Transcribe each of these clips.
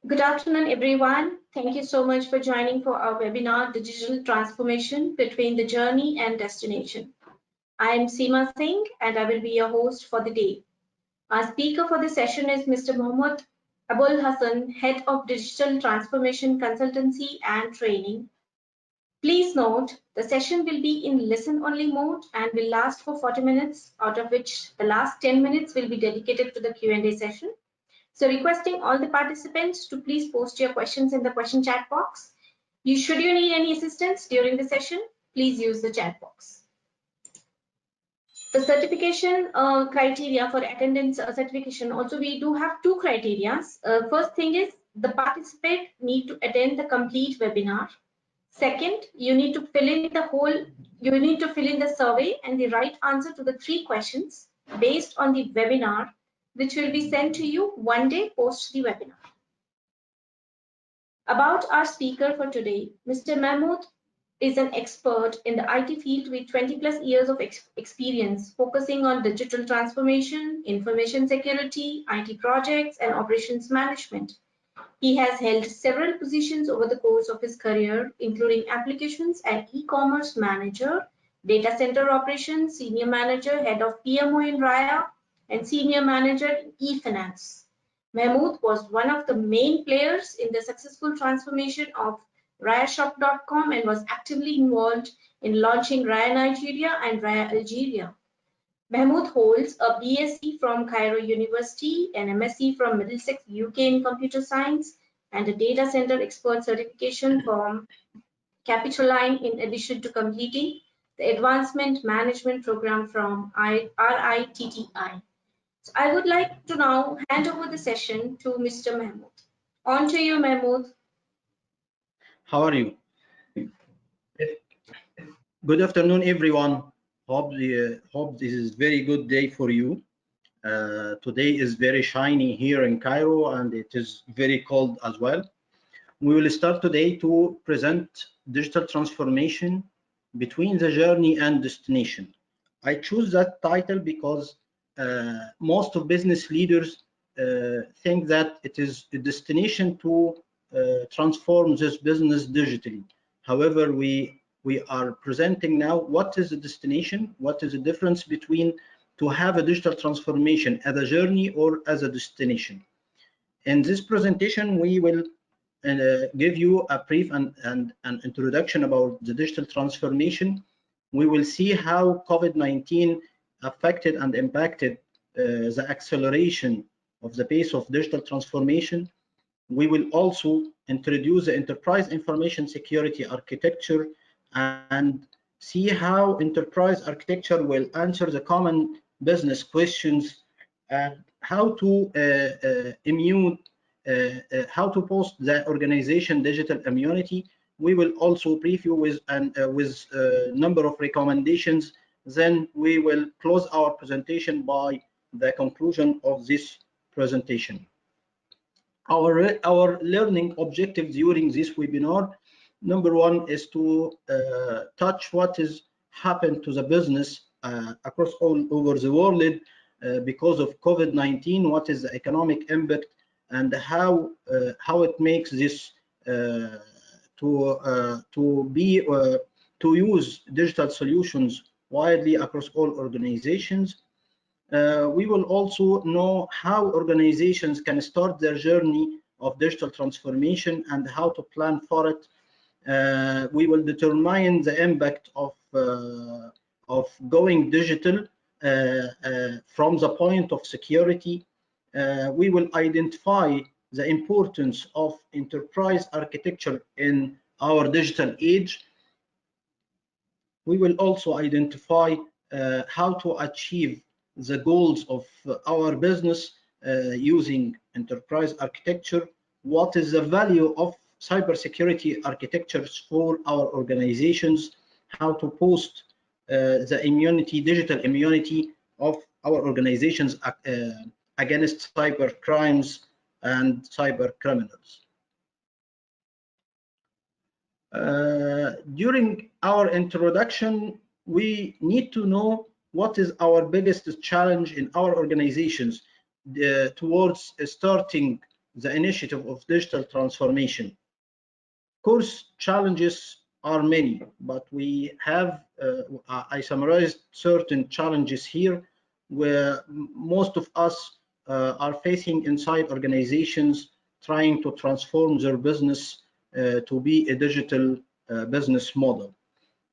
Good afternoon, everyone. Thank you so much for joining for our webinar, Digital Transformation Between the Journey and Destination. I am Seema Singh, and I will be your host for the day. Our speaker for the session is Mr. Mahmoud Aboelhassan, Head of Digital Transformation Consultancy and Training. Please note, the session will be in listen-only mode and will last for 40 minutes, out of which the last 10 minutes will be dedicated to the Q&A session. So requesting all the participants to please post your questions in the question chat box. Should you need any assistance during the session, please use the chat box. The certification criteria for attendance certification, also we do have two criteria. First thing is the participant need to attend the complete webinar. Second, you need to fill in the survey and the right answer to the 3 questions based on the webinar, which will be sent to you one day post the webinar. About our speaker for today, Mr. Mahmoud is an expert in the IT field with 20+ years of experience focusing on digital transformation, information security, IT projects, and operations management. He has held several positions over the course of his career, including applications and e-commerce manager, data center operations, senior manager, head of PMO in Raya, and senior manager in e-finance. Mahmoud was one of the main players in the successful transformation of RayaShop.com and was actively involved in launching Raya Nigeria and Raya Algeria. Mahmoud holds a B.Sc from Cairo University, an M.Sc from Middlesex UK in computer science, and a data center expert certification from Capitoline, in addition to completing the advancement management program from RITTI. So I would like to now hand over the session to Mr. Mahmoud. On to you, Mahmoud. How are you? Good afternoon, everyone. Hope this is very good day for you. Today is very shiny here in Cairo, and it is very cold as well. We will start today to present digital transformation between the journey and destination. I choose that title because most of business leaders think that it is a destination to transform this business digitally. However, we are presenting now what is the destination, what is the difference between to have a digital transformation as a journey or as a destination. In this presentation, we will give you a brief and an introduction about the digital transformation. We will see how COVID-19 affected and impacted the acceleration of the pace of digital transformation. We will also introduce the enterprise information security architecture and see how enterprise architecture will answer the common business questions and how to how to post the organization digital immunity. We will also brief you with a number of recommendations. Then we will close our presentation by the conclusion of this presentation. Our learning objective during this webinar, number one, is to touch what has happened to the business across all over the world because of COVID-19, what is the economic impact, and how it makes this to use digital solutions widely across all organizations. We will also know how organizations can start their journey of digital transformation and how to plan for it. We will determine the impact of going digital from the point of security. We will identify the importance of enterprise architecture in our digital age. We will also identify how to achieve the goals of our business using enterprise architecture. What is the value of cybersecurity architectures for our organizations? How to post the immunity, digital immunity of our organizations against cyber crimes and cyber criminals. During our introduction, we need to know what is our biggest challenge in our organizations towards starting the initiative of digital transformation. Of course, challenges are many, but we have, I summarized certain challenges here where most of us are facing inside organizations trying to transform their business to be a digital business model.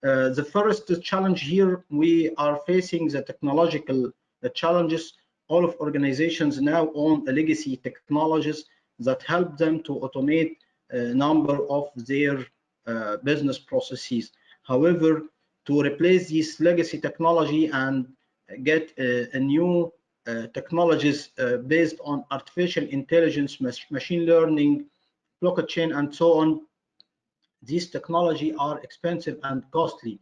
The first challenge here, we are facing the technological challenges. All of organizations now own legacy technologies that help them to automate a number of their business processes. However, to replace this legacy technology and get a new technologies based on artificial intelligence, machine learning, blockchain, and so on, these technology are expensive and costly.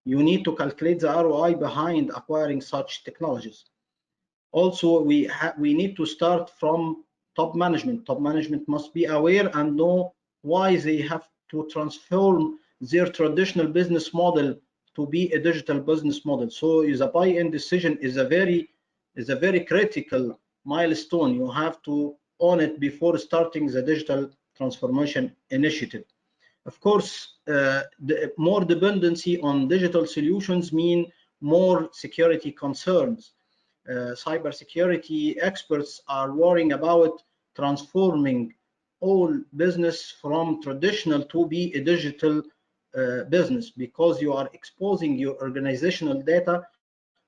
You need to calculate the ROI behind acquiring such technologies. Also, we need to start from top management. Top management must be aware and know why they have to transform their traditional business model to be a digital business model. So the buy-in decision is a very critical milestone. You have to own it before starting the digital transformation initiative. Of course, more dependency on digital solutions mean more security concerns. Cybersecurity experts are worrying about transforming all business from traditional to be a digital business, because you are exposing your organizational data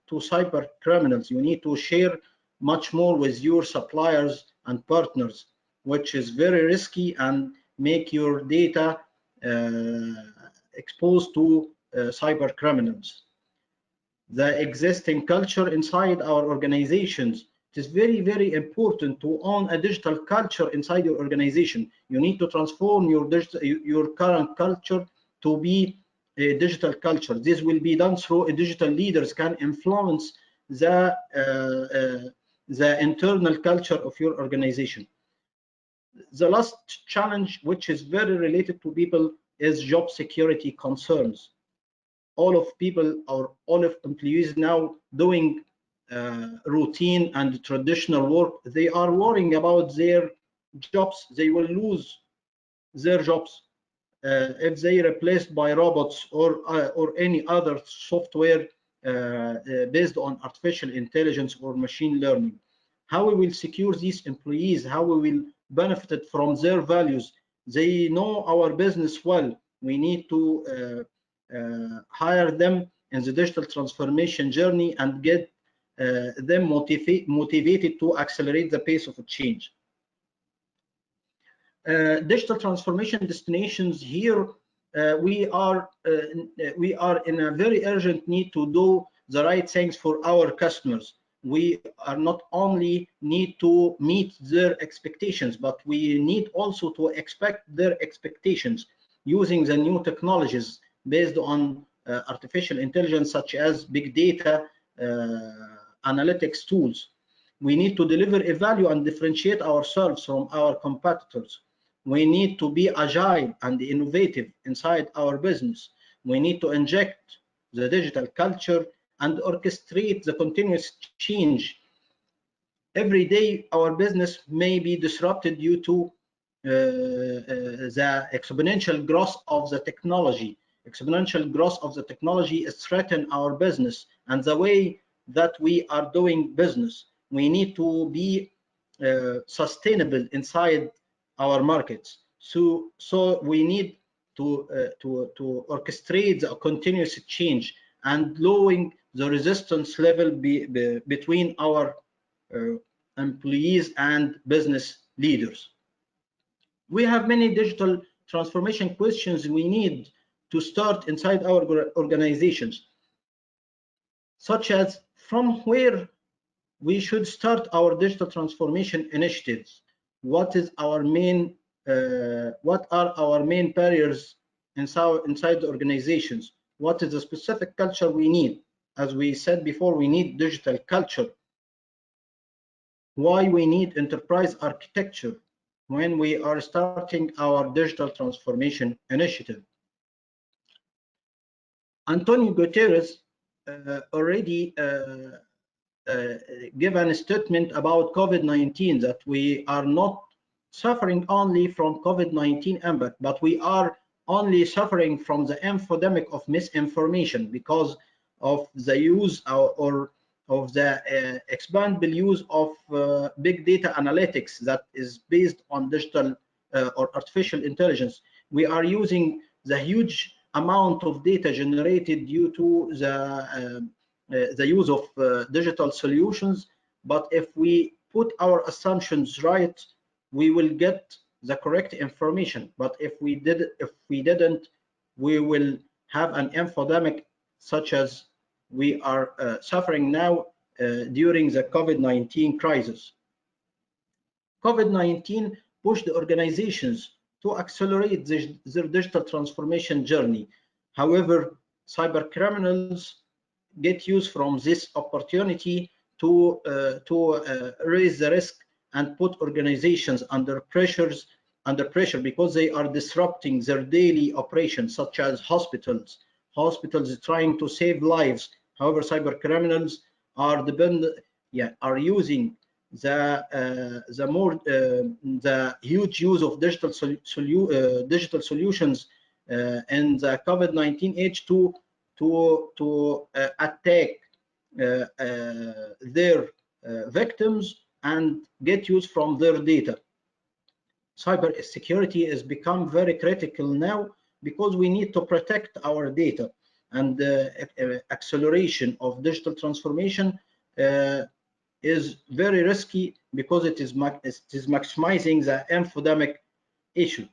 to cyber criminals. You need to share much more with your suppliers and partners, which is very risky and make your data exposed to cyber criminals. The existing culture inside our organizations, it is very important to own a digital culture inside your organization. You need to transform your current culture to be a digital culture. This will be done through digital leaders can influence the internal culture of your organization. The last challenge, which is very related to people, is job security concerns. All of people or all of employees now doing routine and traditional work, they are worrying about their jobs. They will lose their jobs if they are replaced by robots or any other software based on artificial intelligence or machine learning. How we will secure these employees, how we will benefit from their values. They know our business well. We need to hire them in the digital transformation journey and get them motivated to accelerate the pace of change. Digital transformation destinations here, we are in a very urgent need to do the right things for our customers. We are not only need to meet their expectations, but we need also to expect their expectations using the new technologies based on artificial intelligence, such as big data analytics tools. We need to deliver a value and differentiate ourselves from our competitors. We need to be agile and innovative inside our business. We need to inject the digital culture and orchestrate the continuous change. Every day, our business may be disrupted due to the exponential growth of the technology. Exponential growth of the technology is threatening our business and the way that we are doing business. We need to be sustainable inside our markets. So we need to orchestrate the continuous change and lowering the resistance level between our employees and business leaders. We have many digital transformation questions we need to start inside our organizations, such as from where we should start our digital transformation initiatives. What are our main barriers inside the organizations? What is the specific culture we need? As we said before, we need digital culture. Why we need enterprise architecture when we are starting our digital transformation initiative. Antonio Guterres already given a statement about COVID-19 that we are not suffering only from COVID-19 impact, but we are only suffering from the infodemic of misinformation because of the use or of the expandable use of big data analytics that is based on digital or artificial intelligence. We are using the huge amount of data generated due to the use of digital solutions. But if we put our assumptions right, we will get the correct information. But if we didn't, we will have an infodemic such as we are suffering now during the COVID-19 crisis. COVID-19 pushed organizations to accelerate their digital transformation journey. However, cyber criminals get use from this opportunity to raise the risk and put organizations under pressure because they are disrupting their daily operations, such as hospitals trying to save lives. However, cyber criminals are using the huge use of digital solutions in the COVID-19 age to attack their victims and get use from their data. Cyber security has become very critical now because we need to protect our data, and acceleration of digital transformation is very risky because it is maximizing the infodemic issue.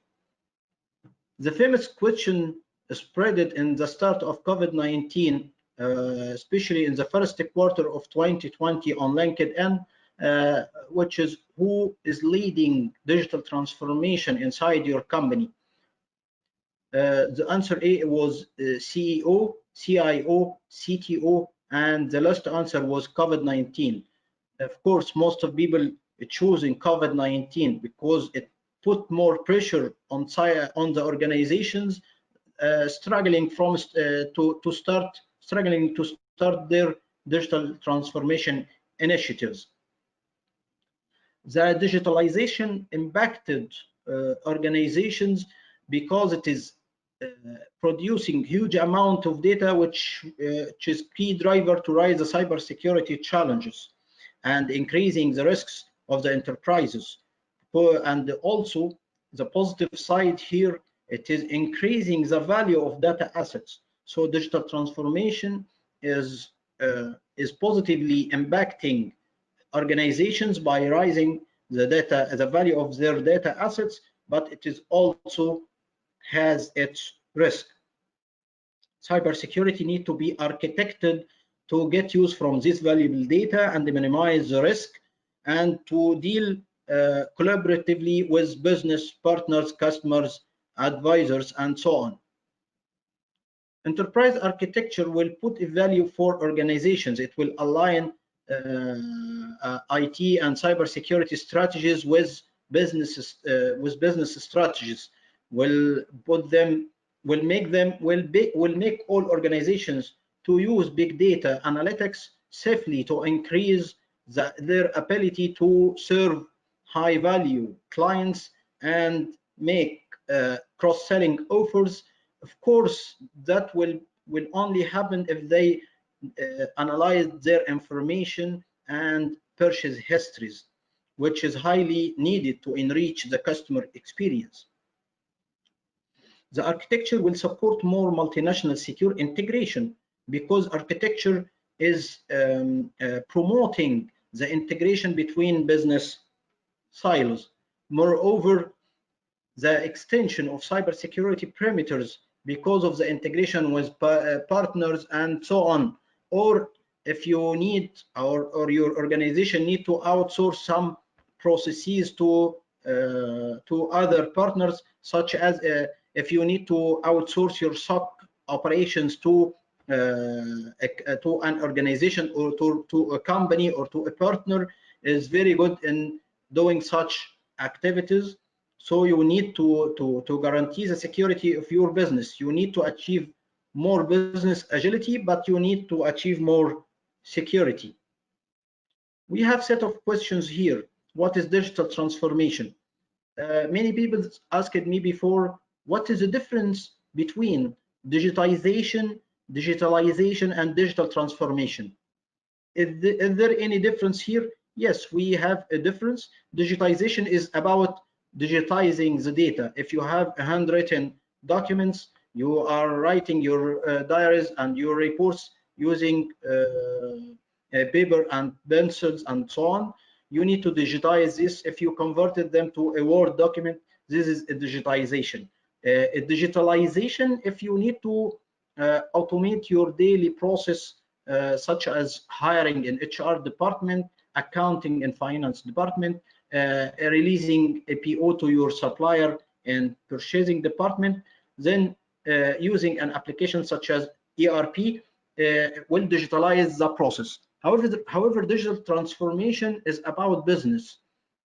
The famous question spreaded in the start of COVID-19, especially in the first quarter of 2020 on LinkedIn, which is who is leading digital transformation inside your company? The answer A was CEO, CIO, CTO, and the last answer was COVID-19. Of course, most of people choosing COVID-19 because it put more pressure on the organizations struggling to start their digital transformation initiatives. The digitalization impacted organizations because it is producing huge amount of data, which is key driver to rise the cybersecurity challenges and increasing the risks of the enterprises. And also the positive side here, it is increasing the value of data assets. So digital transformation is positively impacting organizations by raising the value of their data assets, but it is also has its risk. Cybersecurity need to be architected to get use from this valuable data and minimize the risk, and to deal collaboratively with business partners, customers, advisors, and so on. Enterprise architecture will put a value for organizations. It will align IT and cybersecurity strategies with business strategies. Will make all organizations to use big data analytics safely to increase their ability to serve high value clients and make cross-selling offers. Of course, that will only happen if they analyze their information and purchase histories, which is highly needed to enrich the customer experience. The architecture will support more multinational secure integration because architecture is promoting the integration between business silos. Moreover, the extension of cybersecurity perimeters because of the integration with partners and so on. Or if you need or your organization need to outsource some processes to other partners, such as if you need to outsource your SOC operations to an organization or to a company or to a partner, is very good in doing such activities. So you need to guarantee the security of your business. You need to achieve more business agility, but you need to achieve more security. We have set of questions here. What is digital transformation? Many people asked me before, what is the difference between digitalization and digital transformation? Is there any difference here? Yes, we have a difference. Digitization is about digitizing the data. If you have handwritten documents, you are writing your diaries and your reports using paper and pencils and so on. You need to digitize this. If you converted them to a Word document, this is a digitization. A digitalization, if you need to automate your daily process, such as hiring in HR department, accounting and finance department, releasing a PO to your supplier and purchasing department, then using an application such as ERP will digitalize the process. However, digital transformation is about business,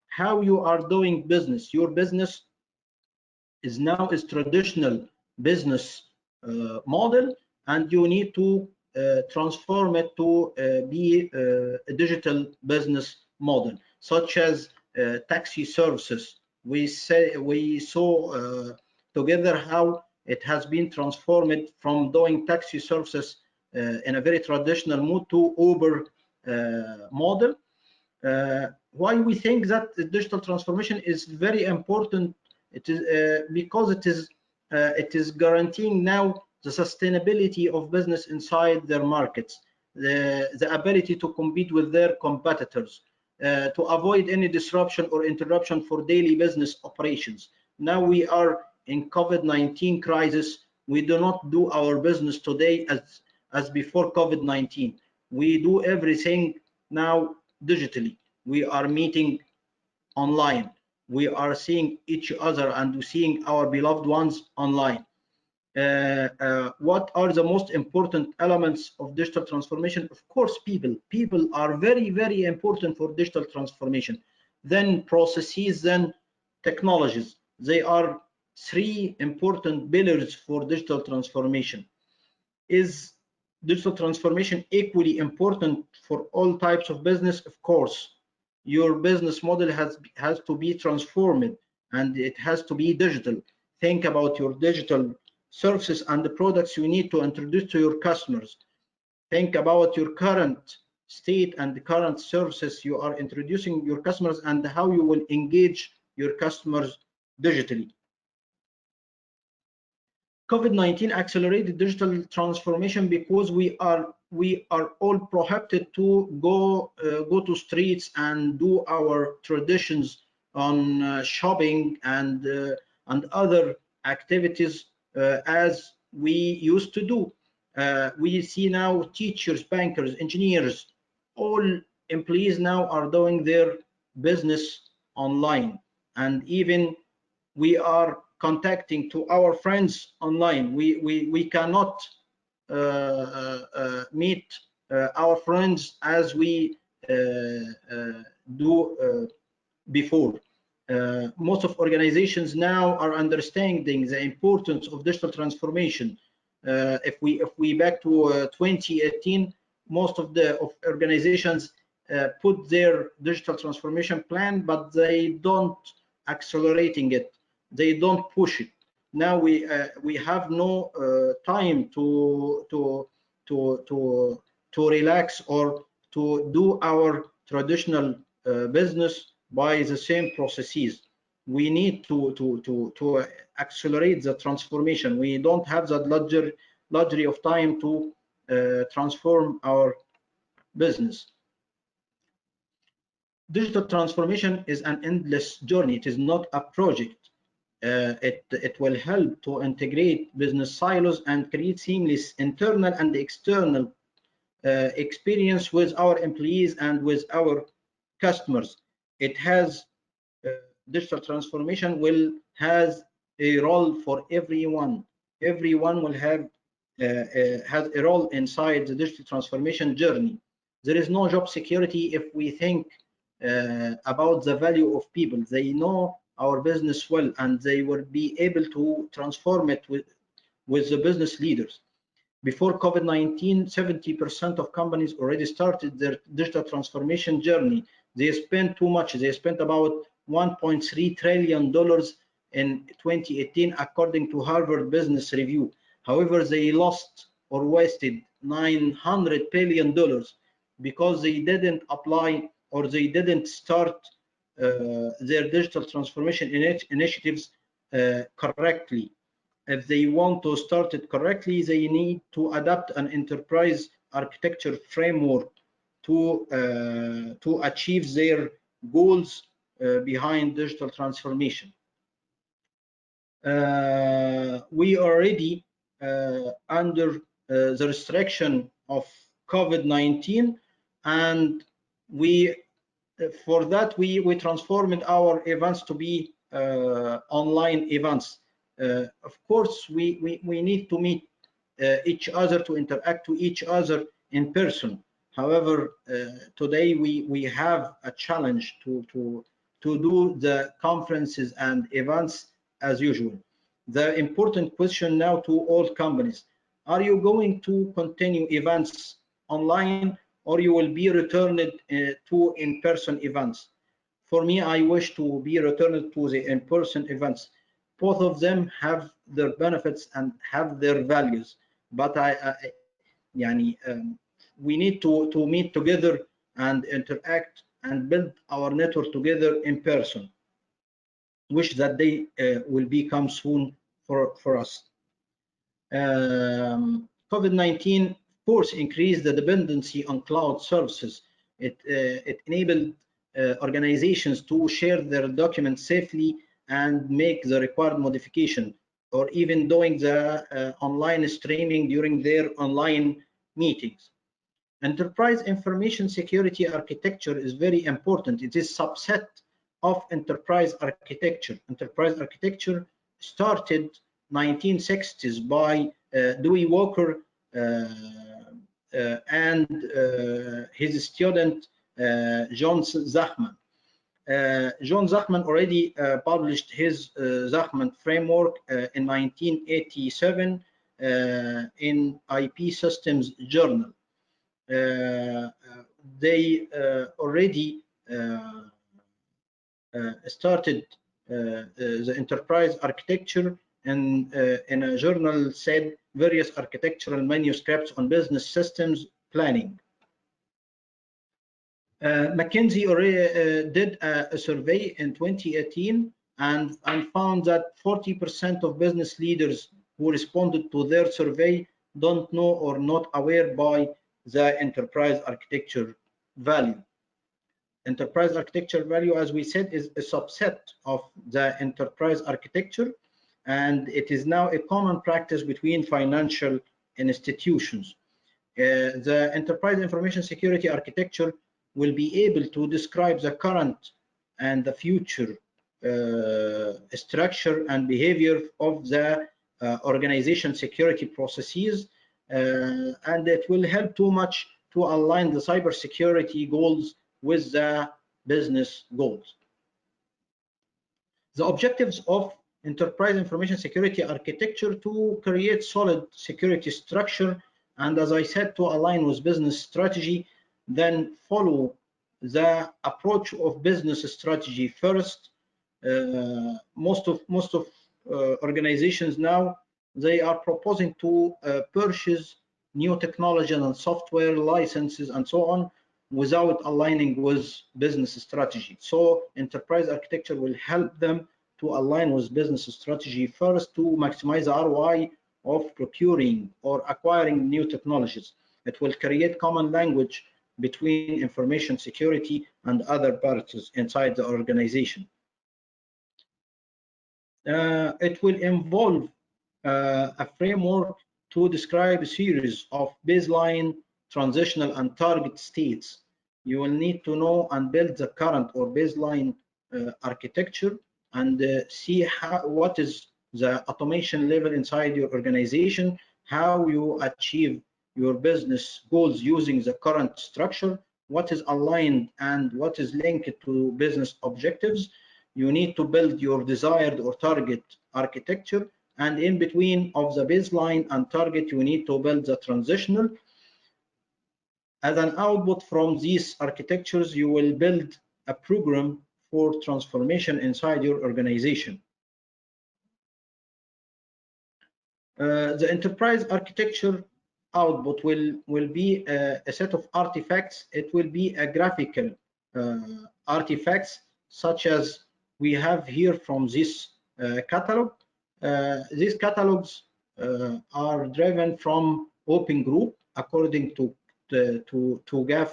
how you are doing business. Your business is traditional business model, and you need to transform it to be a digital business model, such as taxi services. We saw together how it has been transformed from doing taxi services in a very traditional mode to Uber model. Why we think that the digital transformation is very important? It is because it is guaranteeing now the sustainability of business inside their markets, the ability to compete with their competitors, to avoid any disruption or interruption for daily business operations. Now we are in COVID-19 crisis. We do not do our business today as before COVID-19. We do everything now digitally. We are meeting online. We are seeing each other and seeing our beloved ones online. What are the most important elements of digital transformation? Of course, people. People are very, very important for digital transformation. Then processes, then technologies. They are three important pillars for digital transformation. Is digital transformation equally important for all types of business? Of course. Your business model has to be transformed, and it has to be digital. Think about your digital services and the products you need to introduce to your customers. Think about your current state and the current services you are introducing your customers, and how you will engage your customers digitally. COVID-19 accelerated digital transformation because we are all prohibited to go to streets and do our traditions on shopping and other activities as we used to do. We see now teachers, bankers, engineers, all employees now are doing their business online, and even we are contacting to our friends online. We cannot meet our friends as we do before. Most of organizations now are understanding the importance of digital transformation. If we back to 2018, most of organizations put their digital transformation plan, but they don't accelerating it. They don't push it. Now we have no time to relax or to do our traditional business by the same processes. We need to accelerate the transformation. We don't have that luxury of time to transform our business. Digital transformation is an endless journey. It is not a project. It will help to integrate business silos and create seamless internal and external experience with our employees and with our customers. It has digital transformation has a role for everyone. Everyone will have has a role inside the digital transformation journey. There is no job security if we think about the value of people. They know our business well, and they will be able to transform it with the business leaders. Before COVID-19, 70% of companies already started their digital transformation journey. They spent too much. They spent about $1.3 trillion in 2018, according to Harvard Business Review. However, they lost or wasted $900 billion because they didn't apply or they didn't start their digital transformation initiatives correctly. If they want to start it correctly, they need to adapt an enterprise architecture framework to achieve their goals behind digital transformation. We already under the restriction of COVID-19, and for that we transformed our events to be online events. Of course, we need to meet each other, to interact to each other in person. However, today we have a challenge to do the conferences and events as usual. The important question now to all companies: are you going to continue events online, or you will be returned to in-person events? For me, I wish to be returned to the in-person events. Both of them have their benefits and have their values, but we need to meet together and interact and build our network together in person. Wish that day will become soon for us. COVID-19, of course, increased the dependency on cloud services. It enabled organizations to share their documents safely and make the required modification, or even doing the online streaming during their online meetings. Enterprise information security architecture is very important. It is a subset of enterprise architecture. Enterprise architecture started 1960s by Dewey Walker and his student John Zachman. John Zachman already published his Zachman framework in 1987 in IP Systems Journal. They already started the enterprise architecture and in a journal said various architectural manuscripts on business systems planning. McKinsey already did a survey in 2018 and found that 40% of business leaders who responded to their survey don't know or not aware by the enterprise architecture value. Enterprise architecture value, as we said, is a subset of the enterprise architecture, and it is now a common practice between financial institutions. The enterprise information security architecture will be able to describe the current and the future structure and behavior of the organization security processes, and it will help too much to align the cybersecurity goals with the business goals. The objectives of enterprise information security architecture to create solid security structure, and as I said, to align with business strategy, then follow the approach of business strategy first. Most of organizations now, they are proposing to purchase new technology and software licenses and so on without aligning with business strategy. So enterprise architecture will help them to align with business strategy first to maximize the ROI of procuring or acquiring new technologies. It will create common language between information security and other parts inside the organization. It will involve a framework to describe a series of baseline, transitional, and target states. You will need to know and build the current or baseline architecture and see what is the automation level inside your organization, how you achieve your business goals using the current structure, what is aligned and what is linked to business objectives. You need to build your desired or target architecture, and in between of the baseline and target, you need to build the transitional. As an output from these architectures, you will build a program for transformation inside your organization. The enterprise architecture output will be a set of artifacts. It will be a graphical artifacts, such as we have here from this catalog. These catalogs are driven from Open Group according to GAF,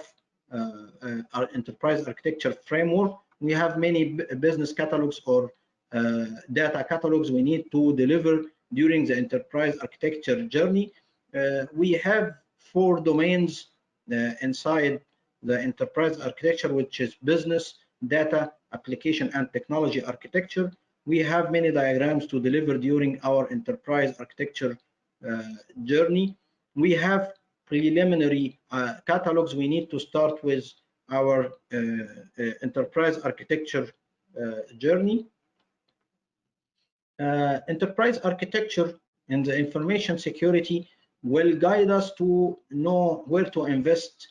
our enterprise architecture framework. We have many business catalogs or data catalogs we need to deliver during the enterprise architecture journey. We have 4 domains inside the enterprise architecture, which is business, data, application, and technology architecture. We have many diagrams to deliver during our enterprise architecture journey. We have preliminary catalogs. We need to start with our enterprise architecture journey. Enterprise architecture and the information security will guide us to know where to invest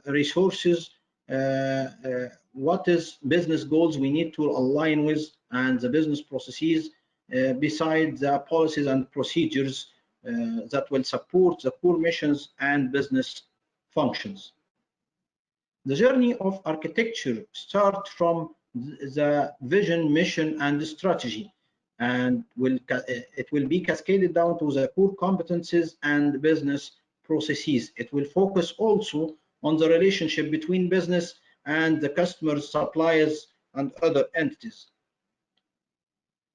resources, what is business goals we need to align with, and the business processes, besides the policies and procedures that will support the core missions and business functions. The journey of architecture starts from the vision, mission, and strategy, and it will be cascaded down to the core competencies and business processes. It will focus also on the relationship between business and the customers, suppliers, and other entities.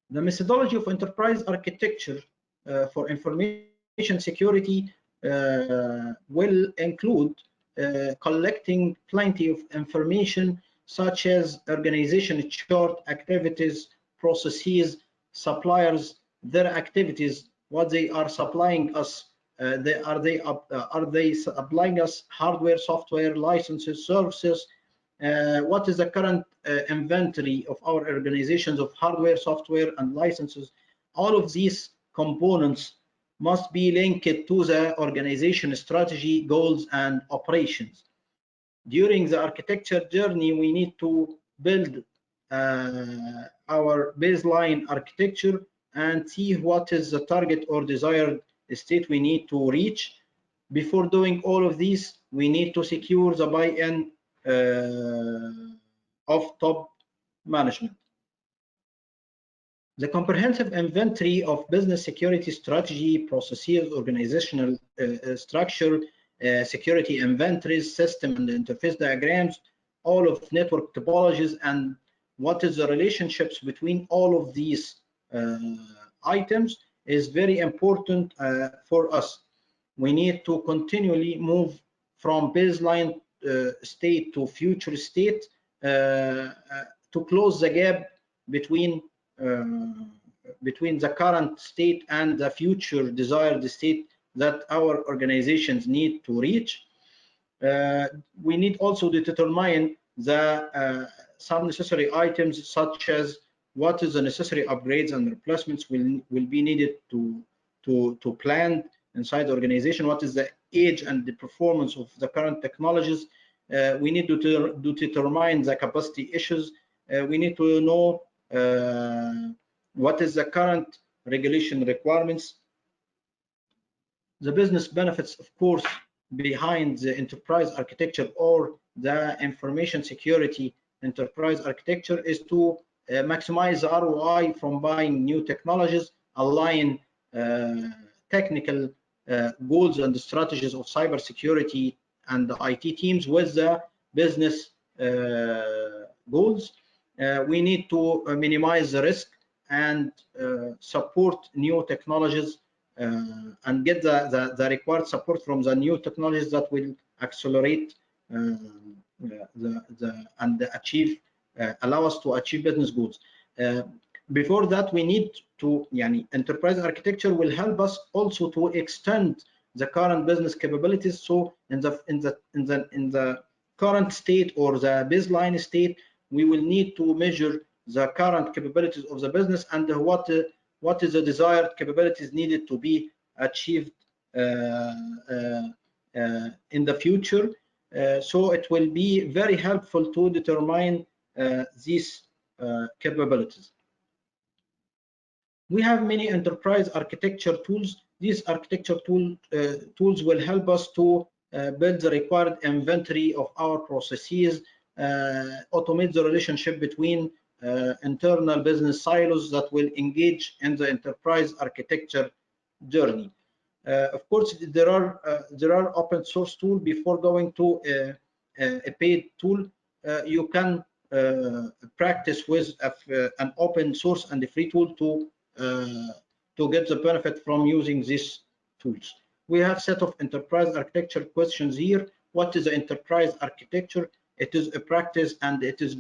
The methodology of enterprise architecture for information security will include collecting plenty of information, such as organization chart, activities, processes, suppliers, their activities, what they are supplying us. Are they supplying us hardware, software, licenses, services? What is the current inventory of our organizations of hardware, software, and licenses? All of these components must be linked to the organization strategy, goals, and operations. During the architecture journey, we need to build our baseline architecture and see what is the target or desired state we need to reach. Before doing all of these, we need to secure the buy-in of top management. The comprehensive inventory of business security strategy, processes, organizational structure, security inventories, system and interface diagrams, all of network topologies, and what is the relationships between all of these items is very important for us. We need to continually move from baseline state to future state to close the gap between the current state and the future desired state that our organizations need to reach. We need also to determine the some necessary items, such as what is the necessary upgrades and replacements will be needed to plan inside the organization, what is the age and the performance of the current technologies. We need to determine the capacity issues. We need to know what is the current regulation requirements. The business benefits, of course, behind the enterprise architecture or the information security enterprise architecture is to maximize the ROI from buying new technologies, align technical goals and strategies of cybersecurity and the IT teams with the business goals. We need to minimize the risk and support new technologies and get the required support from the new technologies that will accelerate and achieve allow us to achieve business goals. Before that, we need to, enterprise architecture will help us also to extend the current business capabilities. So in the current state or the baseline state, we will need to measure the current capabilities of the business and what is the desired capabilities needed to be achieved in the future. So it will be very helpful to determine these capabilities. We have many enterprise architecture tools. These architecture tools will help us to build the required inventory of our processes, automate the relationship between internal business silos that will engage in the enterprise architecture journey. Of course, there are open source tools. Before going to a paid tool, you can practice with an open source and a free tool to get the benefit from using these tools. We have set of enterprise architecture questions here. What is the enterprise architecture? It is a practice, and it is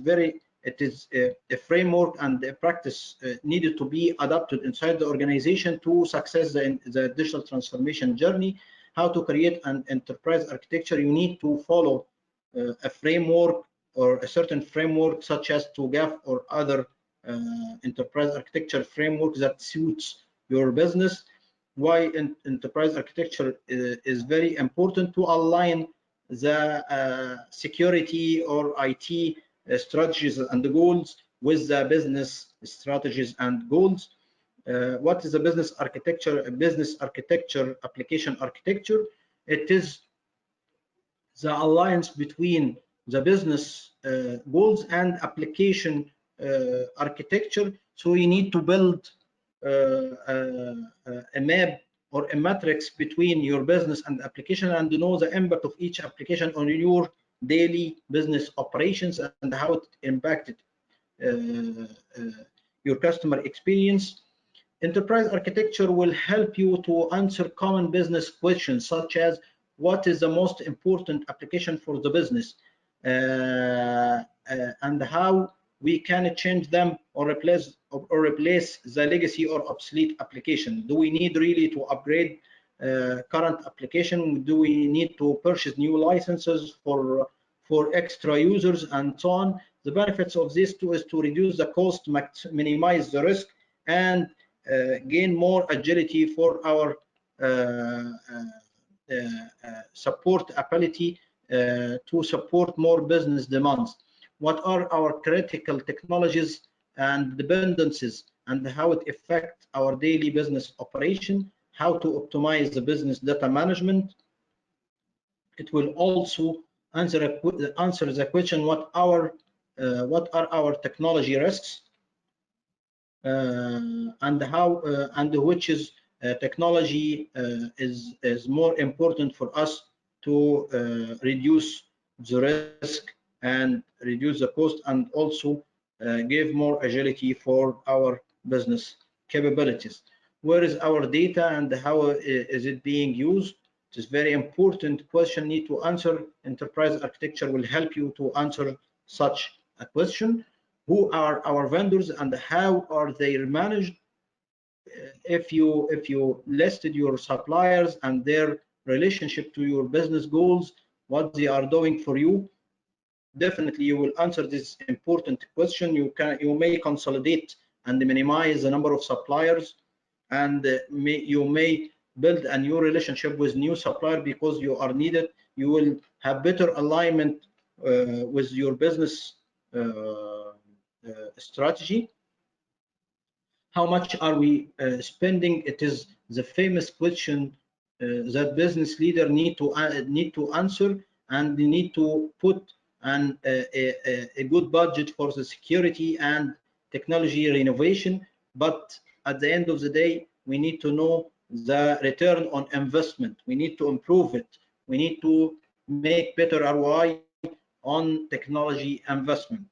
a framework and a practice needed to be adopted inside the organization to success the digital transformation journey. How to create an enterprise architecture? You need to follow a framework or a certain framework such as TOGAF or other enterprise architecture framework that suits your business. Why enterprise architecture is very important? To align the security or IT strategies and the goals with the business strategies and goals. What is a business architecture? A business architecture, application architecture, it is the alliance between the business goals and application architecture. So you need to build a map or a matrix between your business and application, and know the impact of each application on your daily business operations and how it impacted your customer experience. Enterprise architecture will help you to answer common business questions such as what is the most important application for the business, and how we can change them or replace the legacy or obsolete application. Do we need really to upgrade current application? Do we need to purchase new licenses for extra users and so on? The benefits of this too is to reduce the cost, minimize the risk, and gain more agility for our support ability to support more business demands. What are our critical technologies and dependencies, and how it affects our daily business operation? How to optimize the business data management? It will also answer the question what are our technology risks, and how and which is technology is more important for us to reduce the risk and reduce the cost, and also give more agility for our business capabilities. Where is our data and how is it being used? It is very important question need to answer. Enterprise architecture will help you to answer such a question. Who are our vendors and how are they managed? If you listed your suppliers and their relationship to your business goals, what they are doing for you, definitely you will answer this important question. You may consolidate and minimize the number of suppliers, and you may build a new relationship with new supplier because you are needed. You will have better alignment with your business strategy. How much are we spending? It is the famous question that business leader need to answer, and they need to put a good budget for the security and technology renovation. But at the end of the day, we need to know the return on investment. We need to improve it. We need to make better ROI on technology investment.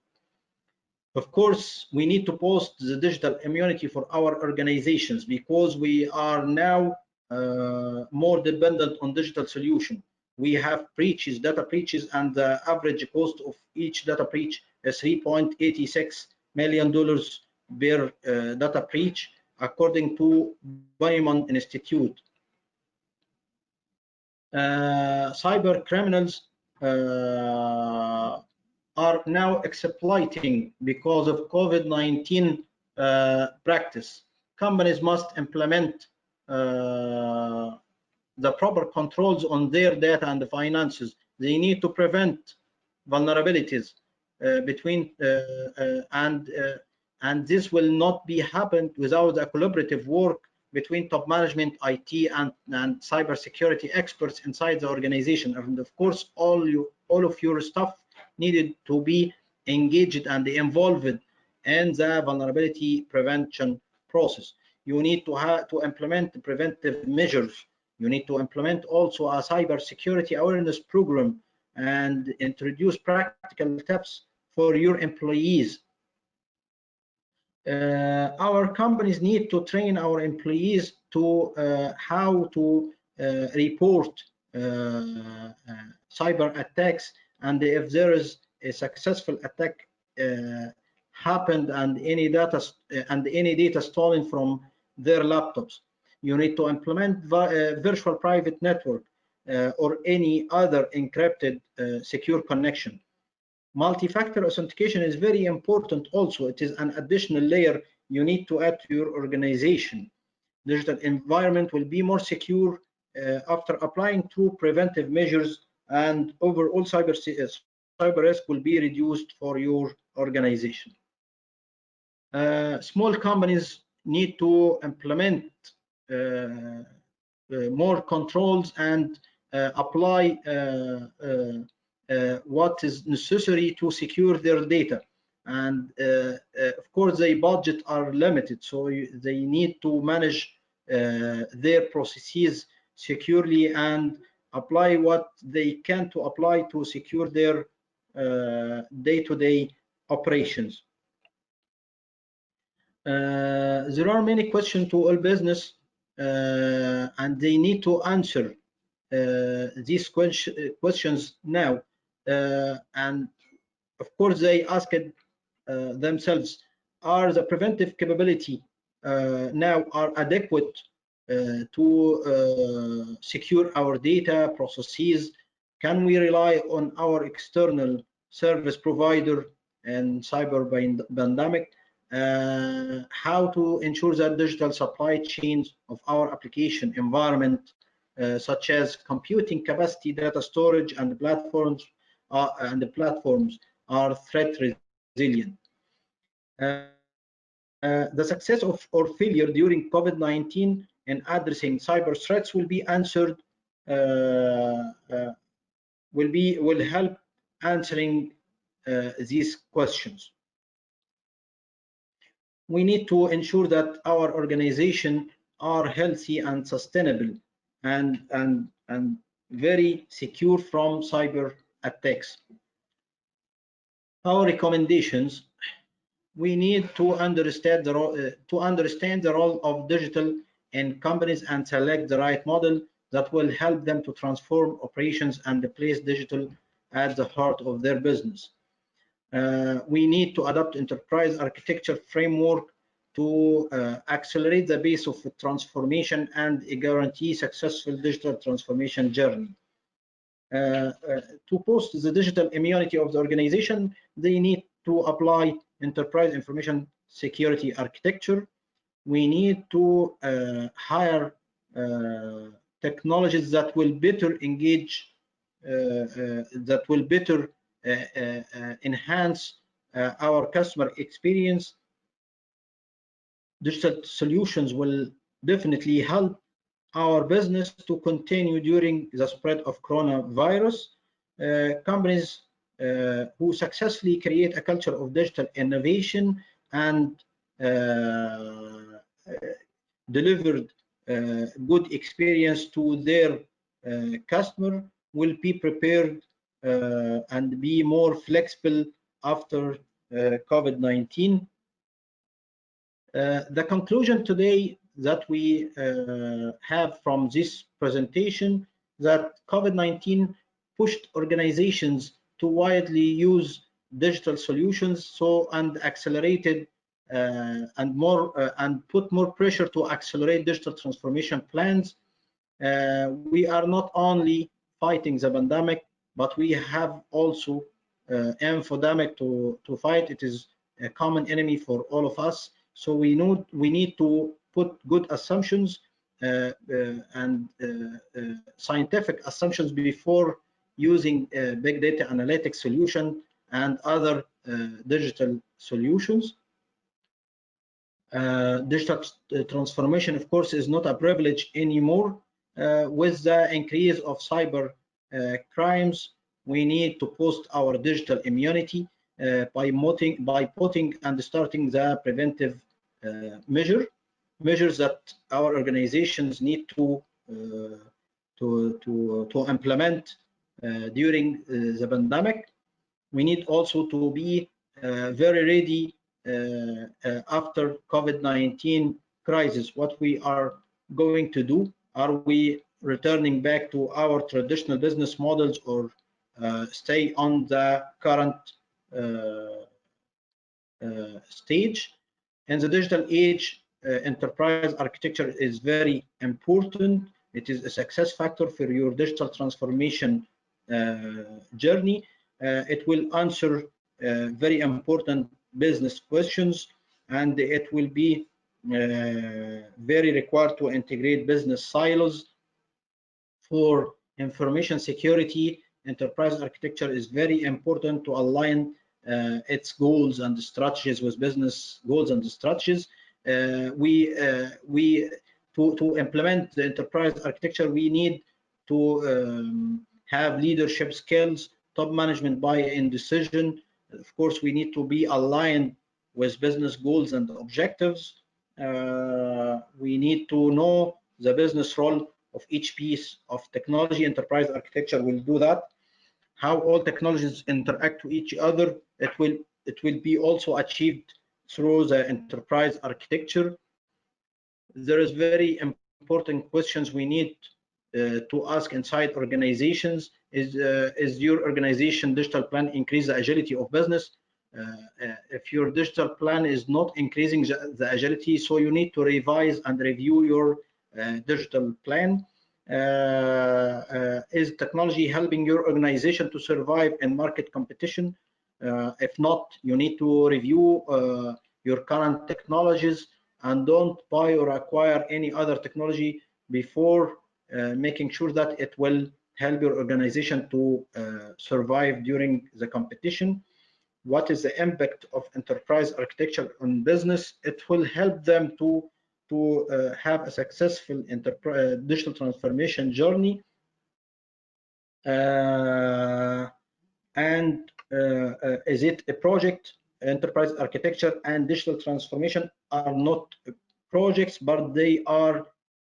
Of course, we need to post the digital immunity for our organizations, because we are now more dependent on digital solution. We have breaches, data breaches, and the average cost of each data breach is $3.86 million per data breach, according to Weiman Institute. Cyber criminals are now exploiting because of COVID-19 practice. Companies must implement the proper controls on their data and the finances. They need to prevent vulnerabilities between and this will not be happened without a collaborative work between top management, IT, and cybersecurity experts inside the organization. And of course, all of your staff needed to be engaged and involved in the vulnerability prevention process. You need to implement preventive measures. You need to implement also a cybersecurity awareness program and introduce practical tips for your employees. Our companies need to train our employees to how to report cyber attacks, and if there is a successful attack happened and any data stolen from their laptops, you need to implement virtual private network or any other encrypted secure connection. Multi-factor authentication is very important also. It is an additional layer you need to add to your organization. Digital environment will be more secure after applying true preventive measures, and overall cyber risk will be reduced for your organization. Small companies need to implement more controls and apply what is necessary to secure their data. And of course, their budget are limited, so they need to manage their processes securely and apply what they can to apply to secure their day-to-day operations. There are many questions to all business, and they need to answer these questions now. And of course, they asked themselves, are the preventive capability now are adequate to secure our data processes? Can we rely on our external service provider in cyber pandemic? How to ensure that digital supply chains of our application environment, such as computing capacity, data storage, and platforms are threat resilient. The success or failure during COVID-19 in addressing cyber threats will be answered. Will help answering these questions. We need to ensure that our organization are healthy and sustainable and very secure from cyber attacks. Our recommendations: we need to understand the role of digital in companies and select the right model that will help them to transform operations and place digital at the heart of their business. We need to adopt enterprise architecture framework to accelerate the pace of transformation and guarantee successful digital transformation journey. To boost the digital immunity of the organization, they need to apply enterprise information security architecture. We need to hire technologies that will better engage, that will better enhance our customer experience. Digital solutions will definitely help our business to continue during the spread of coronavirus. Companies who successfully create a culture of digital innovation and delivered good experience to their customer will be prepared and be more flexible after COVID-19. The conclusion today that we have from this presentation, that COVID-19 pushed organizations to widely use digital solutions, and accelerated and put more pressure to accelerate digital transformation plans. We are not only fighting the pandemic, but we have also infodemic to fight. It is a common enemy for all of us. So we need to put good assumptions and scientific assumptions before using big data analytics solution and other digital solutions. Digital transformation, of course, is not a privilege anymore. With the increase of cyber crimes, we need to boost our digital immunity by putting and starting the preventive measures that our organizations need to implement during the pandemic. We need also to be very ready after COVID-19 crisis. What we are going to do? Are we returning back to our traditional business models, or stay on the current stage? In the digital age, enterprise architecture is very important. It is a success factor for your digital transformation journey. It will answer very important business questions, and it will be very required to integrate business silos. For information security, enterprise architecture is very important to align its goals and strategies with business goals and strategies. To implement the enterprise architecture, we need to have leadership skills, top management buy-in decision. Of course, we need to be aligned with business goals and objectives. We need to know the business role of each piece of technology. Enterprise architecture will do that. How all technologies interact with each other, it will be also achieved through the enterprise architecture. There is very important questions we need to ask inside organizations. Is your organization digital plan increase the agility of business? If your digital plan is not increasing the agility, so you need to revise and review your digital plan. Is technology helping your organization to survive in market competition? If not, you need to review your current technologies and don't buy or acquire any other technology before making sure that it will help your organization to survive during the competition. What is the impact of enterprise architecture on business? It will help them to have a successful digital transformation journey. Is it a project? Enterprise architecture and digital transformation are not projects, but they are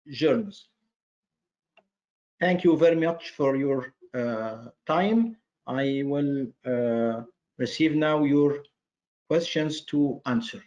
journeys. Thank you very much for your time. I will receive now your questions to answer.